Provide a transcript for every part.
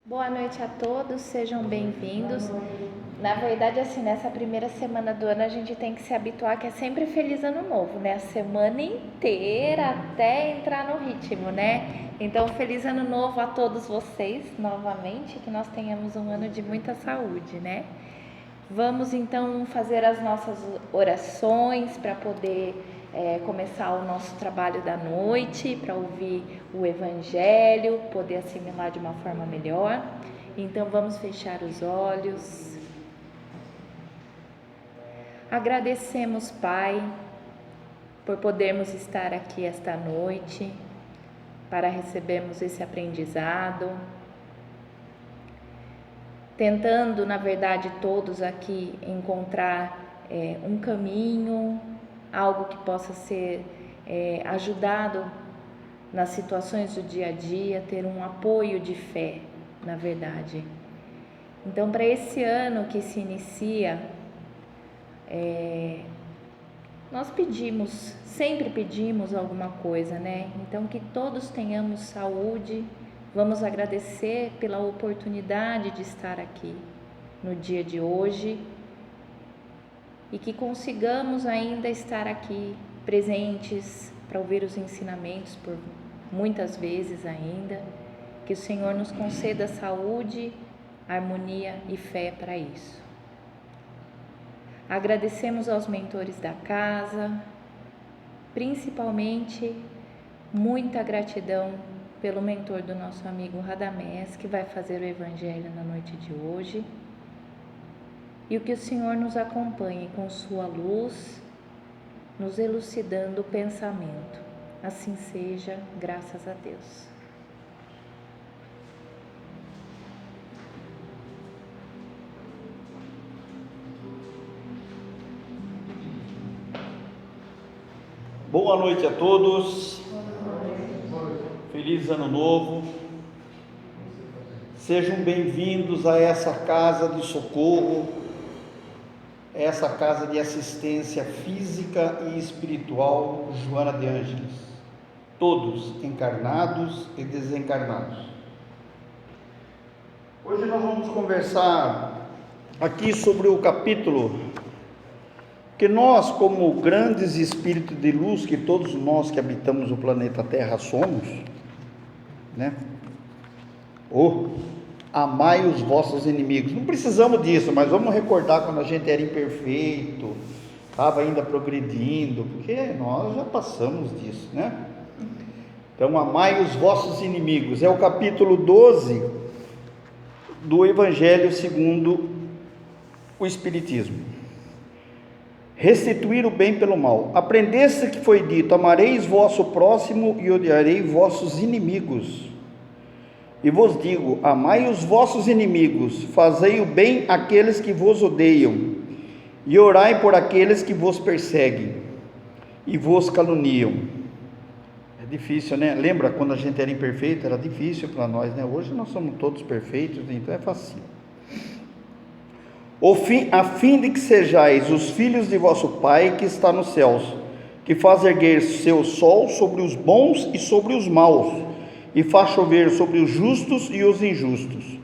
Boa noite a todos, sejam bem-vindos. Na verdade, assim, nessa primeira semana do ano a gente tem que se habituar que é sempre feliz ano novo, né? A semana inteira até entrar no ritmo, né? Então, feliz ano novo a todos vocês, novamente, que nós tenhamos um ano de muita saúde, né? Vamos então fazer as nossas orações para poder começar o nosso trabalho da noite, para ouvir o Evangelho, poder assimilar de uma forma melhor. Então vamos fechar os olhos. Agradecemos, Pai, por podermos estar aqui esta noite, para recebermos esse aprendizado. Tentando, na verdade, todos aqui encontrar um caminho, algo que possa ser ajudado nas situações do dia a dia, ter um apoio de fé, na verdade. Então, para esse ano que se inicia, nós sempre pedimos alguma coisa, né? Então, que todos tenhamos saúde. Vamos agradecer pela oportunidade de estar aqui no dia de hoje e que consigamos ainda estar aqui presentes para ouvir os ensinamentos por muitas vezes ainda. Que o Senhor nos conceda saúde, harmonia e fé para isso. Agradecemos aos mentores da casa, principalmente muita gratidão pelo mentor do nosso amigo Radamés, que vai fazer o Evangelho na noite de hoje. E o que o Senhor nos acompanhe com sua luz, nos elucidando o pensamento. Assim seja, graças a Deus. Boa noite a todos. Feliz ano novo. Sejam bem-vindos a essa casa de socorro, essa casa de assistência física e espiritual Joana de Ângeles, todos encarnados e desencarnados. Hoje nós vamos conversar aqui sobre o capítulo que nós, como grandes espíritos de luz, que todos nós que habitamos o planeta Terra somos, né? Amai os vossos inimigos. Não precisamos disso, mas vamos recordar quando a gente era imperfeito, estava ainda progredindo, porque nós já passamos disso, né? Então, amai os vossos inimigos. É o capítulo 12 do Evangelho segundo o Espiritismo. Restituir o bem pelo mal. Aprendeste que foi dito: amareis vosso próximo e odiarei vossos inimigos. E vos digo: amai os vossos inimigos, fazei o bem àqueles que vos odeiam, e orai por aqueles que vos perseguem e vos caluniam. É difícil, né? Lembra quando a gente era imperfeito? Era difícil para nós, né? Hoje nós somos todos perfeitos, então é fácil. A fim de que sejais os filhos de vosso Pai que está nos céus, que faz erguer seu sol sobre os bons e sobre os maus, e faz chover sobre os justos e os injustos.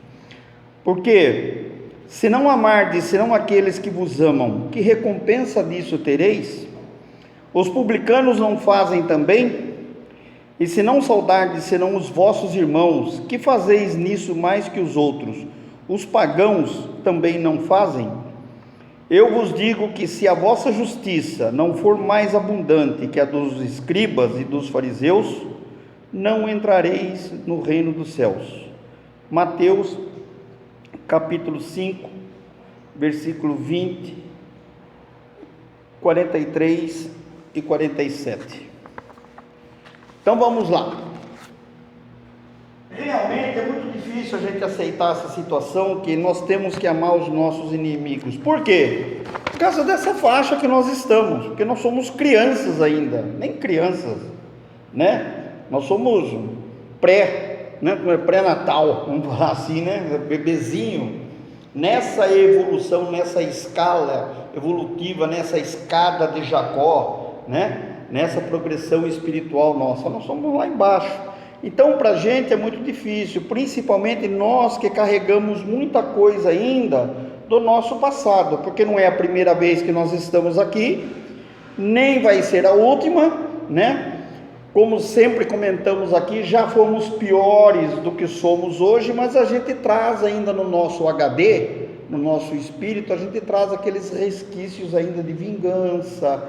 Porque, se não amardes senão aqueles que vos amam, que recompensa disso tereis? Os publicanos não fazem também? E se não saudardes senão os vossos irmãos, que fazeis nisso mais que os outros? Os pagãos também não fazem? Eu vos digo que se a vossa justiça não for mais abundante que a dos escribas e dos fariseus, não entrareis no reino dos céus. Mateus, capítulo 5, versículo 20, 43 e 47. Então vamos lá. Realmente é muito difícil a gente aceitar essa situação que nós temos que amar os nossos inimigos. Por quê? Por causa dessa faixa que nós estamos, porque nós somos crianças ainda, nem crianças, né? Nós somos pré-natal, vamos falar assim, né? Bebezinho, nessa evolução, nessa escala evolutiva, nessa escada de Jacó, né? Nessa progressão espiritual nossa, nós somos lá embaixo. Então, para a gente é muito difícil, principalmente nós que carregamos muita coisa ainda do nosso passado, porque não é a primeira vez que nós estamos aqui, nem vai ser a última, né? Como sempre comentamos aqui, já fomos piores do que somos hoje, mas a gente traz ainda no nosso HD, no nosso espírito, a gente traz aqueles resquícios ainda de vingança,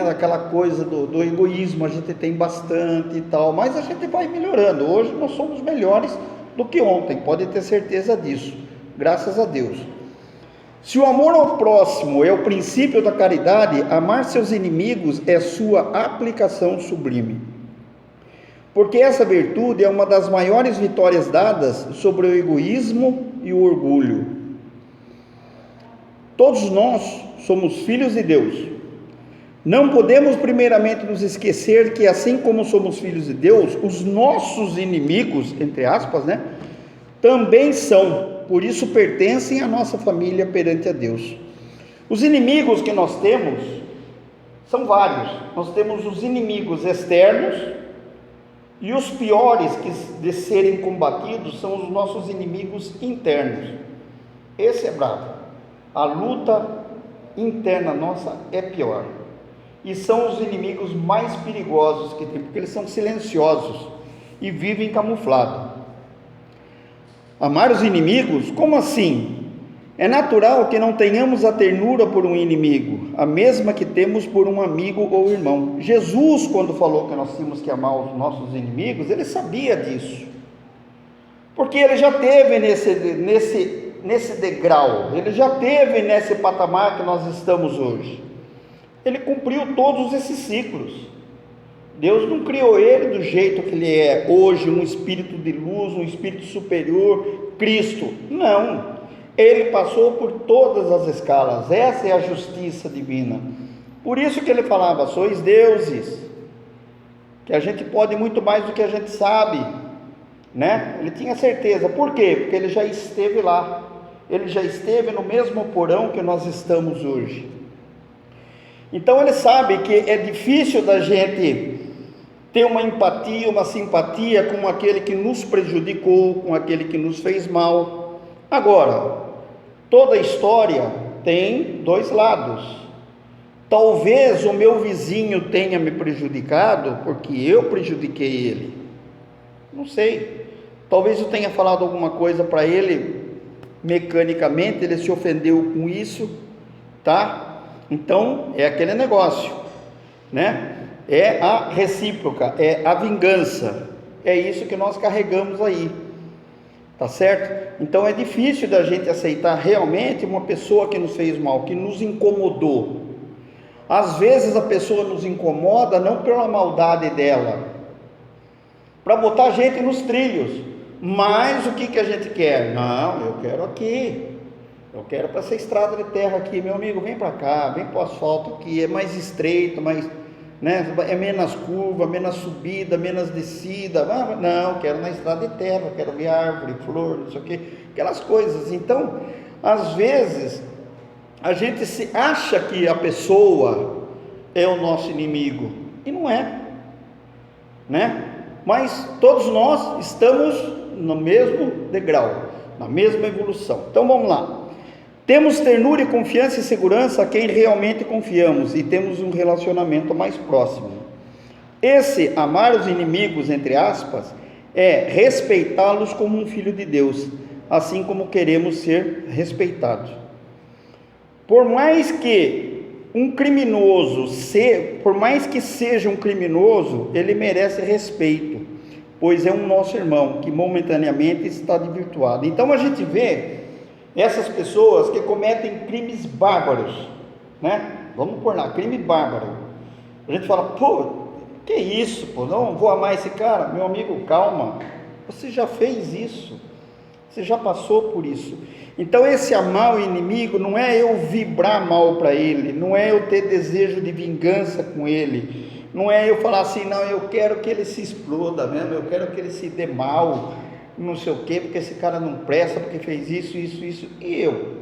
daquela coisa do egoísmo, a gente tem bastante e tal, mas a gente vai melhorando. Hoje nós somos melhores do que ontem, pode ter certeza disso, graças a Deus. Se o amor ao próximo é o princípio da caridade, amar seus inimigos é sua aplicação sublime. Porque essa virtude é uma das maiores vitórias dadas sobre o egoísmo e o orgulho. Todos nós somos filhos de Deus. Não podemos primeiramente nos esquecer que assim como somos filhos de Deus, os nossos inimigos, entre aspas, também são. Por isso pertencem à nossa família perante a Deus. Os inimigos que nós temos são vários. Nós temos os inimigos externos e os piores de serem combatidos são os nossos inimigos internos. Esse é bravo. A luta interna nossa é pior. E são os inimigos mais perigosos que tem, porque eles são silenciosos e vivem camuflados. Amar os inimigos? Como assim? É natural que não tenhamos a ternura por um inimigo, a mesma que temos por um amigo ou irmão. Jesus, quando falou que nós tínhamos que amar os nossos inimigos, ele sabia disso, porque ele já teve nesse degrau, ele já teve nesse patamar que nós estamos hoje. Ele cumpriu todos esses ciclos. Deus não criou ele do jeito que ele é hoje, um espírito de luz, um espírito superior, Cristo. Não, ele passou por todas as escalas. Essa é a justiça divina. Por isso que ele falava, sois deuses, que a gente pode muito mais do que a gente sabe, Ele tinha certeza. Por quê? Porque ele já esteve lá, ele já esteve no mesmo porão que nós estamos hoje. Então ele sabe que é difícil da gente ter uma empatia, uma simpatia com aquele que nos prejudicou, com aquele que nos fez mal. Agora, toda história tem dois lados. Talvez o meu vizinho tenha me prejudicado porque eu prejudiquei ele. Não sei. Talvez eu tenha falado alguma coisa para ele mecanicamente, ele se ofendeu com isso, tá? Então, é aquele negócio, É a recíproca, é a vingança, é isso que nós carregamos aí, tá certo? Então é difícil da gente aceitar realmente uma pessoa que nos fez mal, que nos incomodou. Às vezes a pessoa nos incomoda não pela maldade dela, para botar a gente nos trilhos, mas o que a gente quer? Não, eu quero aqui, eu quero para essa estrada de terra aqui, meu amigo, vem para cá, vem para o asfalto aqui, é mais estreito, é menos curva, menos subida, menos descida. Não, quero na estrada de terra, quero ver árvore, flor, não sei o que, aquelas coisas. Então, às vezes, a gente se acha que a pessoa é o nosso inimigo, e não é, Mas todos nós estamos no mesmo degrau, na mesma evolução. Então vamos lá. Temos ternura e confiança e segurança a quem realmente confiamos e temos um relacionamento mais próximo. Esse amar os inimigos, entre aspas, é respeitá-los como um filho de Deus, assim como queremos ser respeitados. Por mais que seja um criminoso, ele merece respeito, pois é um nosso irmão que momentaneamente está desvirtuado. Então a gente vê essas pessoas que cometem crimes bárbaros, Vamos pôr lá, crime bárbaro. A gente fala, que isso, não vou amar esse cara. Meu amigo, calma, você já fez isso, você já passou por isso. Então esse amar o inimigo não é eu vibrar mal para ele, não é eu ter desejo de vingança com ele, não é eu falar assim, não, eu quero que ele se exploda mesmo, eu quero que ele se dê mal, não sei o que, porque esse cara não presta, porque fez isso, e eu?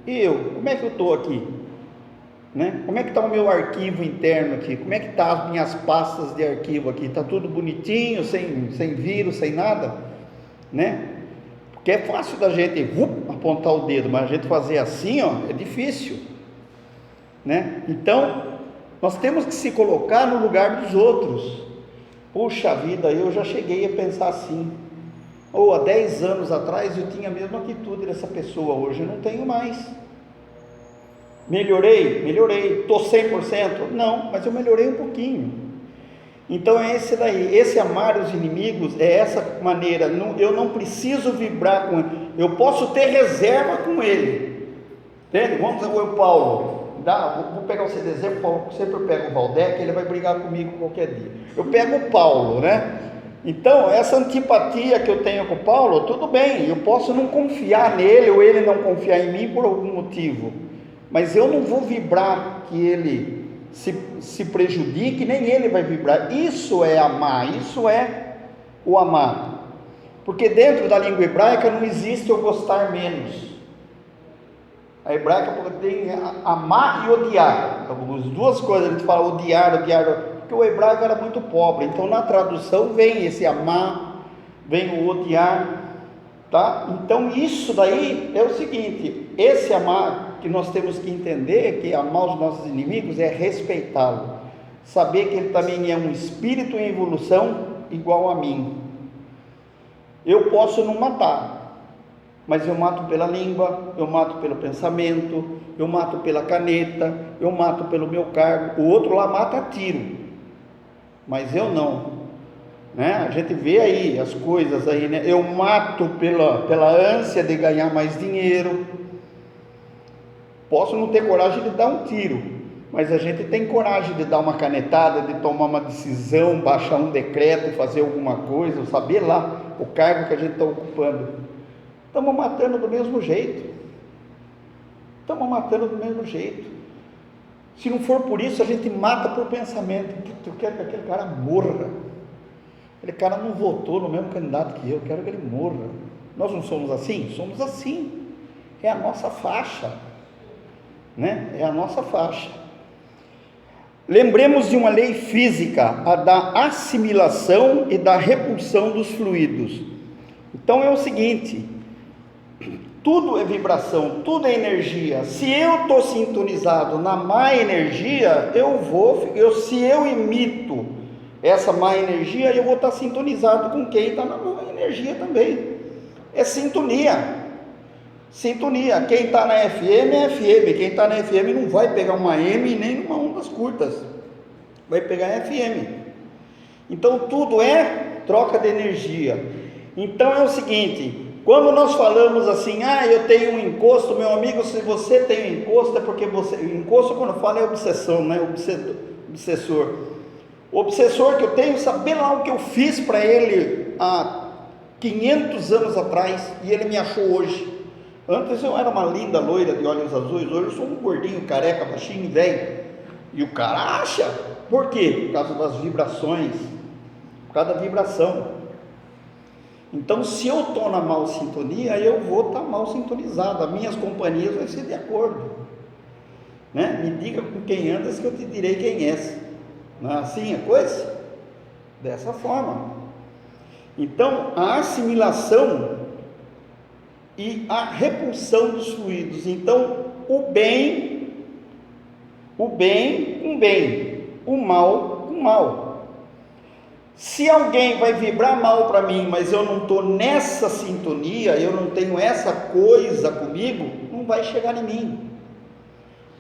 E eu? Como é que eu estou aqui? né? Como é que está o meu arquivo interno aqui? Como é que está as minhas pastas de arquivo aqui? Está tudo bonitinho, sem vírus, sem nada, né? Porque é fácil da gente apontar o dedo, mas a gente fazer assim, ó, é difícil, né? Então, nós temos que se colocar no lugar dos outros. Puxa vida, eu já cheguei a pensar assim. Ou há 10 anos atrás eu tinha a mesma atitude dessa pessoa, hoje eu não tenho mais. Melhorei, estou 100%? Não, mas eu melhorei um pouquinho. Então é esse daí, esse amar os inimigos é essa maneira. Eu não preciso vibrar com ele, eu posso ter reserva com ele, entende? Vamos dizer, o Paulo, vou pegar você de exemplo. Paulo sempre pega o Valdec, ele vai brigar comigo qualquer dia. Eu pego o Paulo, né? Então essa antipatia que eu tenho com o Paulo, tudo bem, eu posso não confiar nele ou ele não confiar em mim por algum motivo, mas eu não vou vibrar que ele se prejudique, nem ele vai vibrar. Isso é amar, isso é o amar, porque dentro da língua hebraica não existe eu gostar menos. A hebraica tem amar e odiar, as duas coisas. A gente fala odiar, porque o hebraico era muito pobre, então na tradução vem esse amar, vem o odiar, tá? Então isso daí é o seguinte, esse amar que nós temos que entender, que amar os nossos inimigos é respeitá-lo, saber que ele também é um espírito em evolução igual a mim. Eu posso não matar, mas eu mato pela língua, eu mato pelo pensamento, eu mato pela caneta, eu mato pelo meu cargo. O outro lá mata a tiro, mas eu não, né? A gente vê aí as coisas aí, né? Eu mato pela ânsia de ganhar mais dinheiro. Posso não ter coragem de dar um tiro, mas a gente tem coragem de dar uma canetada, de tomar uma decisão, baixar um decreto, fazer alguma coisa, saber lá o cargo que a gente está ocupando. Estamos matando do mesmo jeito. Se não for por isso, a gente mata por pensamento. Eu quero que aquele cara morra. Aquele cara não votou no mesmo candidato que eu quero que ele morra. Nós não somos assim? Somos assim. É a nossa faixa, né? É a nossa faixa. Lembremos de uma lei física, a da assimilação e da repulsão dos fluidos. Então é o seguinte, tudo é vibração, tudo é energia. Se eu estou sintonizado na má energia, se eu emito essa má energia, eu vou estar sintonizado com quem está na má energia também. É sintonia. Quem está na FM é FM, quem está na FM não vai pegar uma M nem uma ondas curtas, vai pegar FM. Então tudo é troca de energia. Então é o seguinte, quando nós falamos assim, eu tenho um encosto, meu amigo, se você tem um encosto é porque encosto, quando eu falo, é obsessão, né? Obsessor. O obsessor que eu tenho, saber lá o que eu fiz para ele há 500 anos atrás e ele me achou hoje. Antes eu era uma linda loira de olhos azuis, hoje eu sou um gordinho, careca, baixinho, velho. E o cara acha. Por quê? Por causa das vibrações, por causa da vibração. Então, se eu estou na mal sintonia, eu vou estar mal sintonizado. As minhas companhias vão ser de acordo, né? Me diga com quem andas que eu te direi quem és. Não é assim a coisa? Dessa forma. Então, a assimilação e a repulsão dos fluidos. Então, o bem com bem, o mal com mal. Se alguém vai vibrar mal para mim, mas eu não estou nessa sintonia, eu não tenho essa coisa comigo, não vai chegar em mim.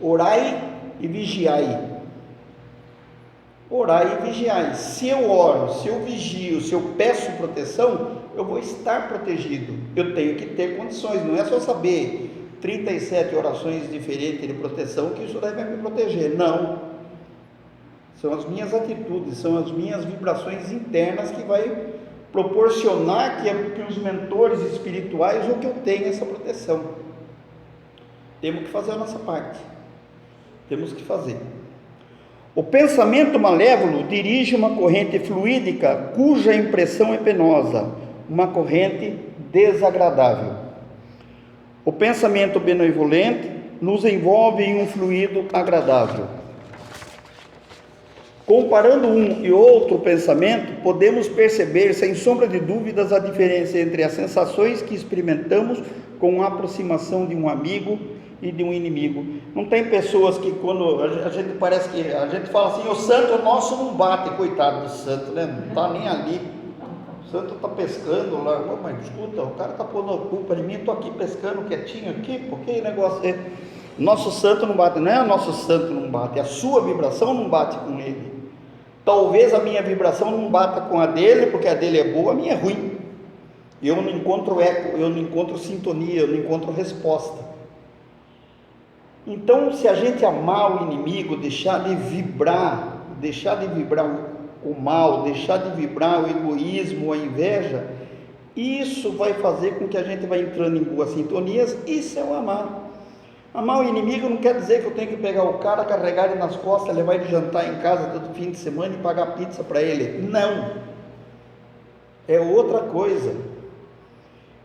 Orai e vigiai. Orai e vigiai. Se eu oro, se eu vigio, se eu peço proteção, eu vou estar protegido. Eu tenho que ter condições, não é só saber 37 orações diferentes de proteção que isso daí vai me proteger. Não. São as minhas atitudes, são as minhas vibrações internas que vai proporcionar que os mentores espirituais ou que eu tenha essa proteção. Temos que fazer a nossa parte. Temos que fazer. O pensamento malévolo dirige uma corrente fluídica cuja impressão é penosa, uma corrente desagradável. O pensamento benevolente nos envolve em um fluido agradável. Comparando um e outro pensamento, podemos perceber, sem sombra de dúvidas, a diferença entre as sensações que experimentamos com a aproximação de um amigo e de um inimigo. Não tem pessoas que, quando a gente parece que a gente fala assim, o santo nosso não bate, coitado do santo, né? Não está nem ali. O santo está pescando lá. Mas escuta, o cara está pondo a culpa de mim, estou aqui pescando quietinho aqui, porque negócio é. Nosso santo não bate, não é o nosso santo não bate, a sua vibração não bate com ele. Talvez a minha vibração não bata com a dele, porque a dele é boa, a minha é ruim. Eu não encontro eco, eu não encontro sintonia, eu não encontro resposta. Então, se a gente amar o inimigo, deixar de vibrar o mal, deixar de vibrar o egoísmo, a inveja, isso vai fazer com que a gente vá entrando em boas sintonias. Isso é o amar. Amar o inimigo não quer dizer que eu tenho que pegar o cara, carregar ele nas costas, levar ele jantar em casa todo fim de semana e pagar pizza para ele. Não. É outra coisa.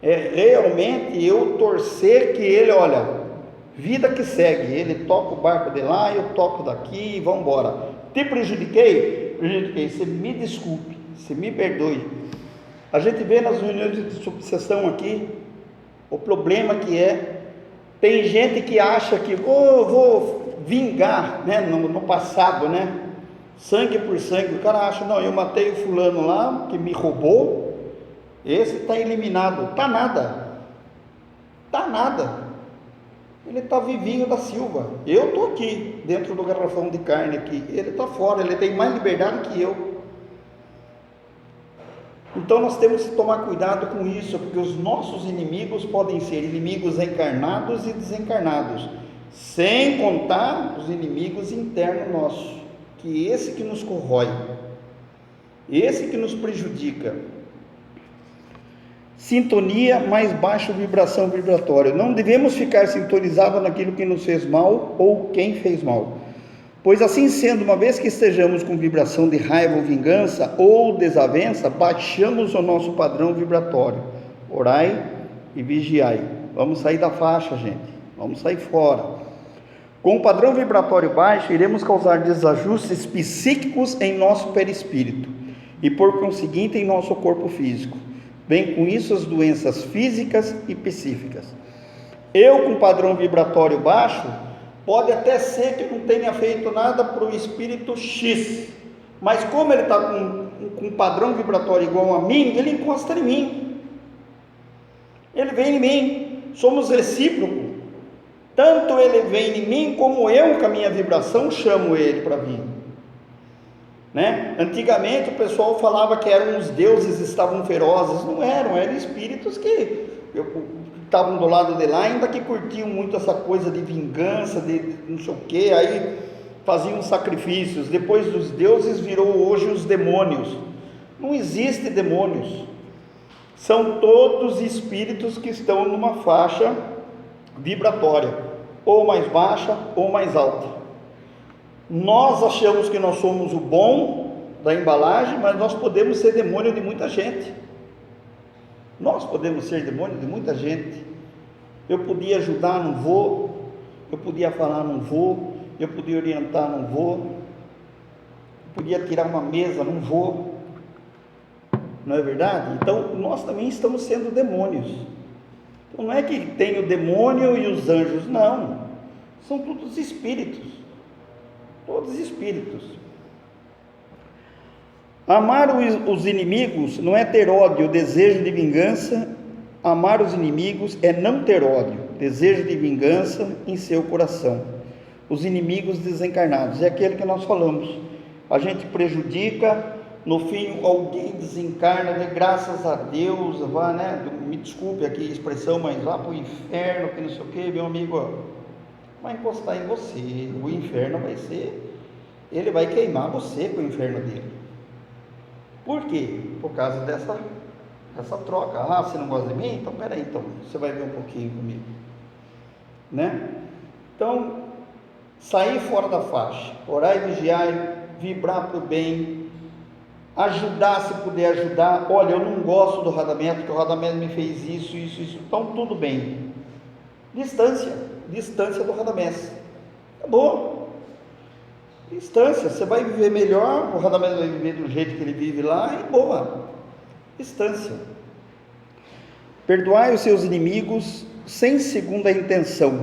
É realmente eu torcer que ele, olha, vida que segue, ele toca o barco de lá, eu toco daqui e vamos embora. Te prejudiquei? Prejudiquei. Você me desculpe, você me perdoe. A gente vê nas reuniões de subseção aqui o problema que é. Tem gente que acha que vou vingar, né, no passado, né, sangue por sangue. O cara acha, não, eu matei o fulano lá, que me roubou, esse está eliminado. Está nada, ele está vivinho da Silva. Eu estou aqui, dentro do garrafão de carne aqui, ele está fora, ele tem mais liberdade que eu. Então nós temos que tomar cuidado com isso, porque os nossos inimigos podem ser inimigos encarnados e desencarnados, sem contar os inimigos internos nossos, que esse que nos corrói, esse que nos prejudica. Sintonia mais baixa vibração vibratória. Não devemos ficar sintonizados naquilo que nos fez mal ou quem fez mal. Pois assim sendo, uma vez que estejamos com vibração de raiva ou vingança ou desavença, baixamos o nosso padrão vibratório. Orai e vigiai. Vamos sair da faixa, gente. Vamos sair fora. Com o padrão vibratório baixo, iremos causar desajustes psíquicos em nosso perispírito e, por conseguinte, em nosso corpo físico. Vem com isso as doenças físicas e psíquicas. Eu, com padrão vibratório baixo, pode até ser que não tenha feito nada para o espírito X, mas como ele está com um padrão vibratório igual a mim, ele encosta em mim, ele vem em mim, somos recíprocos, tanto ele vem em mim, como eu com a minha vibração chamo ele para vir, né? Antigamente o pessoal falava que eram os deuses, estavam ferozes. Não eram espíritos que estavam do lado de lá, ainda que curtiam muito essa coisa de vingança, de não sei o que, aí faziam sacrifícios. Depois dos deuses virou hoje os demônios. Não existe demônios, são todos espíritos que estão numa faixa vibratória, ou mais baixa ou mais alta. Nós achamos que nós somos o bom da embalagem, mas nós podemos ser demônio de muita gente. Nós podemos ser demônio de muita gente. Eu podia ajudar, não vou. Eu podia falar, não vou. Eu podia orientar, não vou. Eu podia tirar uma mesa, não vou. Não é verdade? Então, nós também estamos sendo demônios. Então, não é que tem o demônio e os anjos, não. São todos espíritos. Todos espíritos. Amar os inimigos não é ter ódio, desejo de vingança. Amar os inimigos é não ter ódio, desejo de vingança em seu coração. Os inimigos desencarnados, é aquele que nós falamos. A gente prejudica, no fim alguém desencarna, né? Graças a Deus, vá, né? Me desculpe aqui a expressão, mas vá para o inferno, que não sei o que, meu amigo, ó, vai encostar em você. O inferno vai ser, ele vai queimar você com o inferno dele. Por quê? Por causa dessa troca. Ah, você não gosta de mim? Então peraí, então você vai ver um pouquinho comigo, né? Então, sair fora da faixa, orar e vigiar, vibrar para o bem, ajudar se puder ajudar. Olha, eu não gosto do radamento, porque o radamento me fez isso, então tudo bem. Distância. distância do Radamés. Acabou. Distância, você vai viver melhor, o Radamés vai viver do jeito que ele vive lá, e boa. Distância. Perdoai os seus inimigos sem segunda intenção,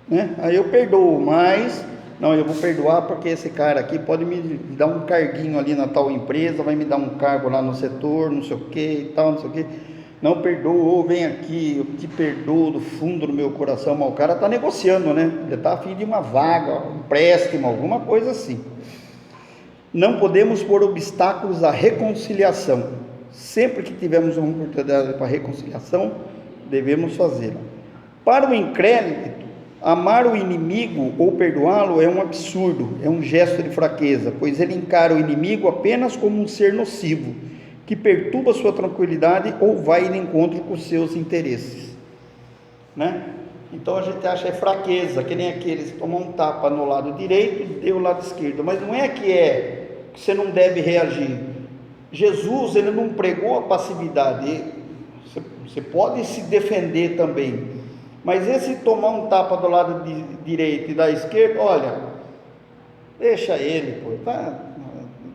né? Aí eu perdoo, mas não, eu vou perdoar porque esse cara aqui pode me dar um carguinho ali na tal empresa, vai me dar um cargo lá no setor, não sei o que e tal, não sei o que. Não perdoou, vem aqui, eu te perdoo do fundo do meu coração. Mas o cara está negociando, né? Ele está a fim de uma vaga, um empréstimo, alguma coisa assim. Não podemos pôr obstáculos à reconciliação. Sempre que tivermos uma oportunidade para reconciliação, devemos fazê-la. Para o incrédulo, amar o inimigo ou perdoá-lo é um absurdo, é um gesto de fraqueza, pois ele encara o inimigo apenas como um ser nocivo, que perturba sua tranquilidade ou vai de encontro com seus interesses, né? Então a gente acha fraqueza, que nem aqueles que tomam um tapa no lado direito, deu o lado esquerdo, mas não é que você não deve reagir. Jesus, ele não pregou a passividade, você pode se defender também, mas esse tomar um tapa do lado direito e da esquerda, olha, deixa ele, pô,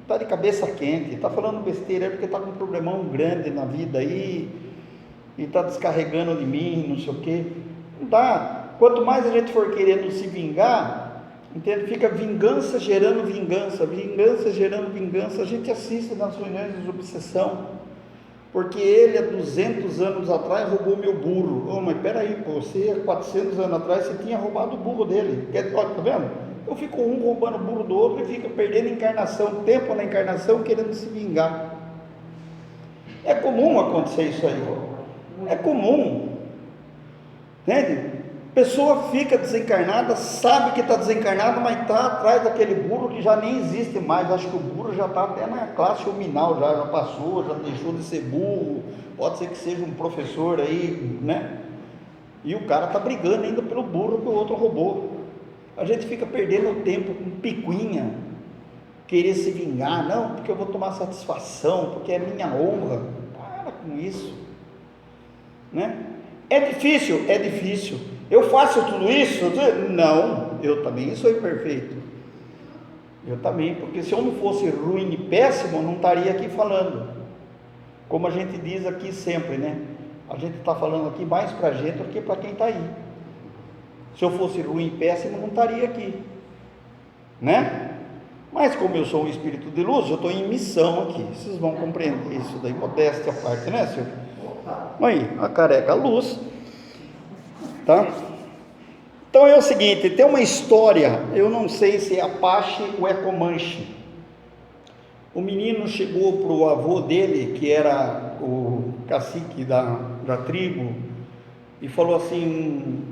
tá de cabeça quente, tá falando besteira porque tá com um problemão grande na vida aí, e tá descarregando de mim, não sei o que. Não dá. Quanto mais a gente for querendo se vingar, entende? Fica vingança gerando vingança, vingança gerando vingança. A gente assiste nas reuniões de obsessão, porque ele há 200 anos atrás roubou meu burro. Oh, mas peraí, pô, você há 400 anos atrás você tinha roubado o burro dele. Olha, tá vendo? Eu fico um roubando o burro do outro e fica perdendo encarnação, tempo na encarnação, querendo se vingar. É comum acontecer isso aí. É comum. Entende? Pessoa fica desencarnada, sabe que está desencarnada, mas está atrás daquele burro que já nem existe mais. Acho que o burro já está até na classe hominal, já passou, já deixou de ser burro. Pode ser que seja um professor aí, né? E o cara está brigando ainda pelo burro que o outro roubou. A gente fica perdendo tempo com picuinha, querer se vingar, não, porque eu vou tomar satisfação, porque é minha honra. Para com isso, né? É difícil, é difícil. Eu faço tudo isso? Não, eu também sou imperfeito. Eu também, porque se eu não fosse ruim e péssimo, eu não estaria aqui falando. Como a gente diz aqui sempre, né? A gente está falando aqui mais para a gente do que para quem está aí. Se eu fosse ruim e péssimo, não estaria aqui, né? Mas como eu sou um espírito de luz, eu estou em missão aqui. Vocês vão compreender isso daí, modéstia à parte, né, senhor? Aí, a careca, a luz, tá? Então é o seguinte, tem uma história, eu não sei se é Apache ou é Comanche. O menino chegou para o avô dele, que era o cacique da tribo, e falou assim...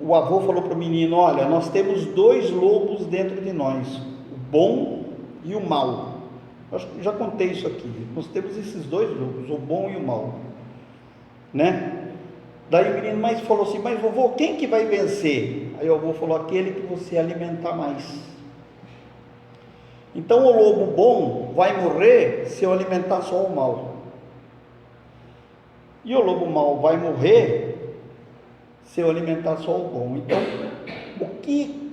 O avô falou para o menino, olha, nós temos 2 lobos dentro de nós, o bom e o mal. Acho que já contei isso aqui, nós temos esses 2 lobos, o bom e o mal, né? Daí o menino falou assim, mas vovô, quem que vai vencer? Aí o avô falou, aquele que você alimentar mais. Então o lobo bom vai morrer se eu alimentar só o mal, e o lobo mau vai morrer se eu alimentar só o bom. Então,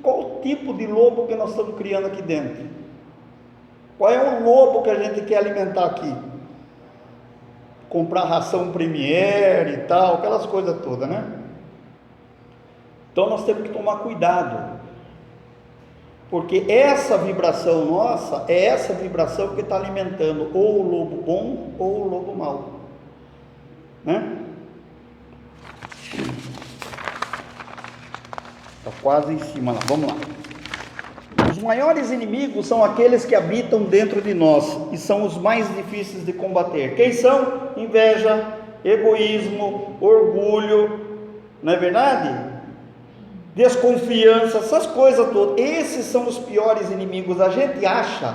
qual tipo de lobo que nós estamos criando aqui dentro? Qual é o lobo que a gente quer alimentar aqui? Comprar ração Premier e tal, aquelas coisas todas, né? Então nós temos que tomar cuidado, porque essa vibração nossa é essa vibração que está alimentando ou o lobo bom ou o lobo mau, né? Está quase em cima lá, vamos lá. Os maiores inimigos são aqueles que habitam dentro de nós e são os mais difíceis de combater. Quem são? Inveja, egoísmo, orgulho, não é verdade? Desconfiança, essas coisas todas. Esses são os piores inimigos. A gente acha,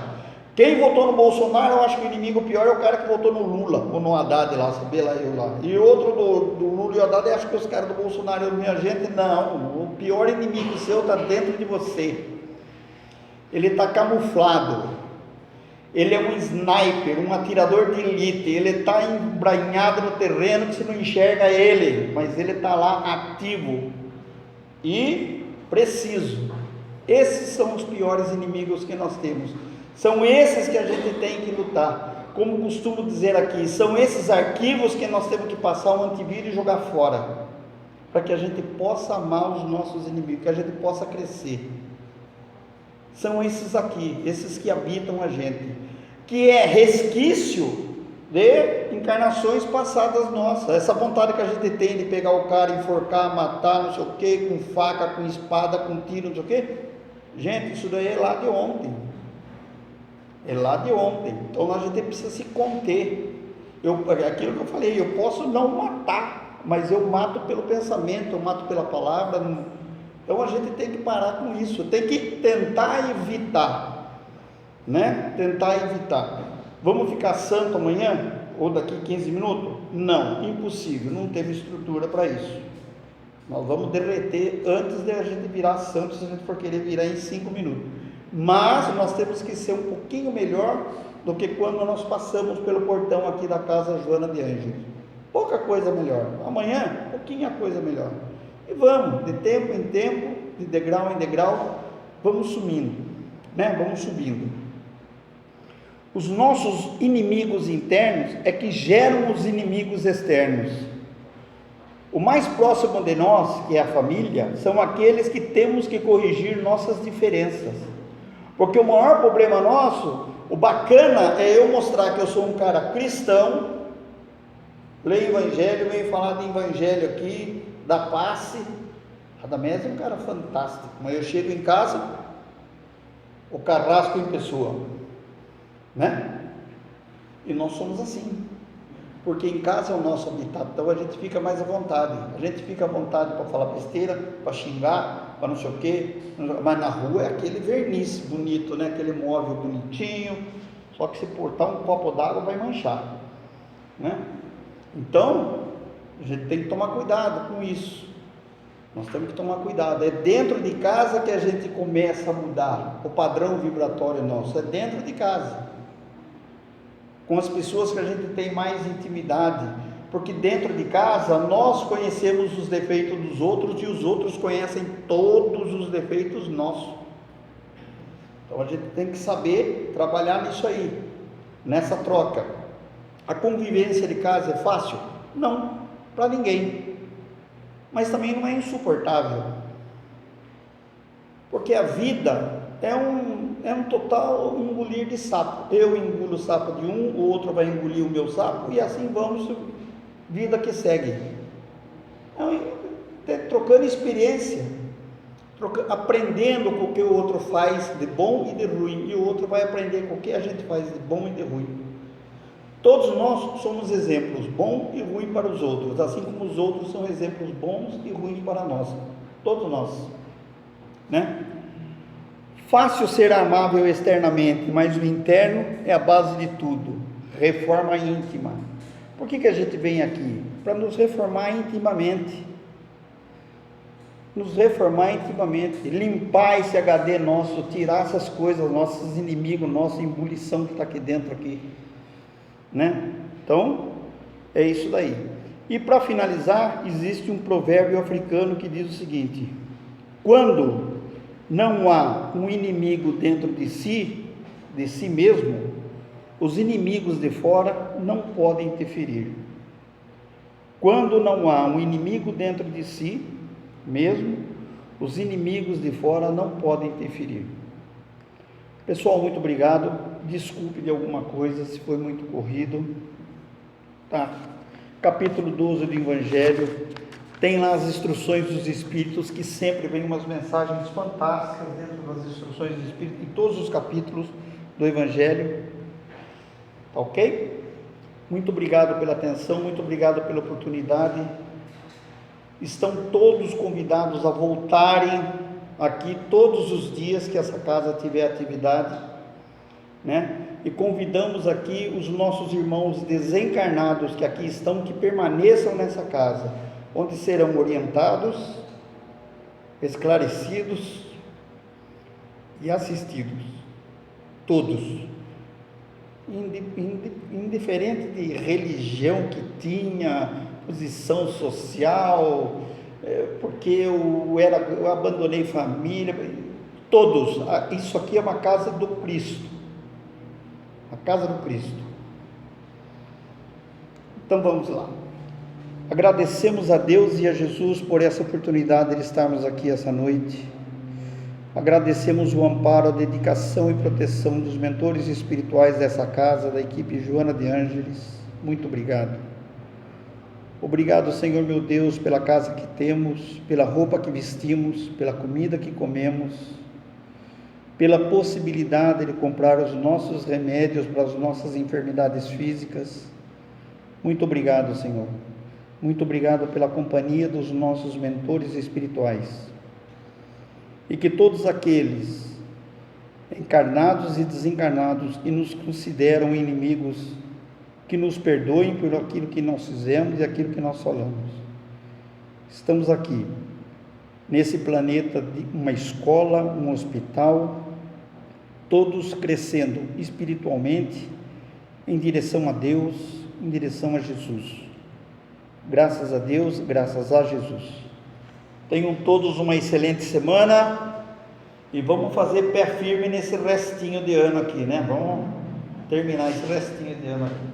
quem votou no Bolsonaro, eu acho que o inimigo pior é o cara que votou no Lula ou no Haddad lá, sabe lá eu lá. E outro do Lula e o Haddad, eu acho que os caras do Bolsonaro, minha gente, não. O pior inimigo seu está dentro de você. Ele está camuflado. Ele é um sniper, um atirador de elite. Ele está embranhado no terreno que você não enxerga ele, mas ele está lá ativo e preciso. Esses são os piores inimigos que nós temos. São esses que a gente tem que lutar. Como costumo dizer aqui, são esses arquivos que nós temos que passar o antivírus e jogar fora, para que a gente possa amar os nossos inimigos, que a gente possa crescer. São esses aqui, esses que habitam a gente, que é resquício de encarnações passadas nossas. Essa vontade que a gente tem de pegar o cara, enforcar, matar, não sei o que, com faca, com espada, com tiro, não sei o que. Gente, isso daí é lá de ontem. É lá de ontem. Então a gente precisa se conter. Aquilo que eu falei, eu posso não matar, mas eu mato pelo pensamento, eu mato pela palavra. Então a gente tem que parar com isso, tem que tentar evitar, né? Tentar evitar. Vamos ficar santo amanhã? Ou daqui 15 minutos? Não, impossível, não teve estrutura para isso. Nós vamos derreter antes de a gente virar santo, se a gente for querer virar em 5 minutos. Mas nós temos que ser um pouquinho melhor do que quando nós passamos pelo portão aqui da casa Joana de Ângeles. Pouca coisa melhor. Amanhã, pouquinha coisa melhor. E vamos, de tempo em tempo, de degrau em degrau, vamos subindo, né? Vamos subindo. Os nossos inimigos internos é que geram os inimigos externos. O mais próximo de nós, que é a família, são aqueles que temos que corrigir nossas diferenças. Porque o maior problema nosso, o bacana é eu mostrar que eu sou um cara cristão, leio evangelho, venho falar de evangelho aqui, da passe. Radamés é um cara fantástico, mas eu chego em casa, o carrasco em pessoa, né? E nós somos assim, porque em casa é o nosso habitat, então a gente fica mais à vontade, a gente fica à vontade para falar besteira, para xingar, para não sei o quê, mas na rua é aquele verniz bonito, né? Aquele móvel bonitinho, só que se portar um copo d'água vai manchar, né? Então a gente tem que tomar cuidado com isso. Nós temos que tomar cuidado. É dentro de casa que a gente começa a mudar o padrão vibratório nosso. É dentro de casa, com as pessoas que a gente tem mais intimidade, porque dentro de casa nós conhecemos os defeitos dos outros e os outros conhecem todos os defeitos nossos. Então a gente tem que saber trabalhar nisso aí, nessa troca. A convivência de casa é fácil? Não, para ninguém, mas também não é insuportável, porque a vida é um total engolir de sapo. Eu engulo o sapo de um, o outro vai engolir o meu sapo, e assim vamos, vida que segue. Trocando experiência, aprendendo com o que o outro faz de bom e de ruim, e o outro vai aprender com o que a gente faz de bom e de ruim. Todos nós somos exemplos bons e ruins para os outros, assim como os outros são exemplos bons e ruins para nós, todos nós, né? Fácil ser amável externamente, mas o interno é a base de tudo. Reforma íntima. Por que a gente vem aqui? Para nos reformar intimamente. Nos reformar intimamente, limpar esse HD nosso, tirar essas coisas, nossos inimigos, nossa ebulição que está aqui dentro aqui, né? Então, é isso daí. E para finalizar, existe um provérbio africano que diz o seguinte: quando não há um inimigo dentro de si mesmo, os inimigos de fora não podem interferir. Quando não há um inimigo dentro de si mesmo, os inimigos de fora não podem interferir. Pessoal, muito obrigado. Desculpe de alguma coisa se foi muito corrido, tá? Capítulo 12 do Evangelho, tem lá as instruções dos Espíritos, que sempre vem umas mensagens fantásticas dentro das instruções dos Espíritos, em todos os capítulos do Evangelho, tá ok? Muito obrigado pela atenção, muito obrigado pela oportunidade. Estão todos convidados a voltarem aqui todos os dias que essa casa tiver atividade, né? E convidamos aqui os nossos irmãos desencarnados que aqui estão, que permaneçam nessa casa, onde serão orientados, esclarecidos e assistidos, todos. indiferente de religião que tinha, posição social, porque eu abandonei família, todos, isso aqui é uma casa do Cristo, a casa do Cristo. Então vamos lá, agradecemos a Deus e a Jesus por essa oportunidade de estarmos aqui essa noite. Agradecemos o amparo, a dedicação e proteção dos mentores espirituais dessa casa, da equipe Joana de Ângeles. Muito obrigado. Obrigado, Senhor meu Deus, pela casa que temos, pela roupa que vestimos, pela comida que comemos, pela possibilidade de comprar os nossos remédios para as nossas enfermidades físicas. Muito obrigado, Senhor. Muito obrigado pela companhia dos nossos mentores espirituais. E que todos aqueles encarnados e desencarnados que nos consideram inimigos, que nos perdoem por aquilo que nós fizemos e aquilo que nós falamos. Estamos aqui, nesse planeta, de uma escola, um hospital, todos crescendo espiritualmente, em direção a Deus, em direção a Jesus. Graças a Deus, graças a Jesus. Tenham todos uma excelente semana e vamos fazer pé firme nesse restinho de ano aqui, né? Vamos terminar esse restinho de ano aqui.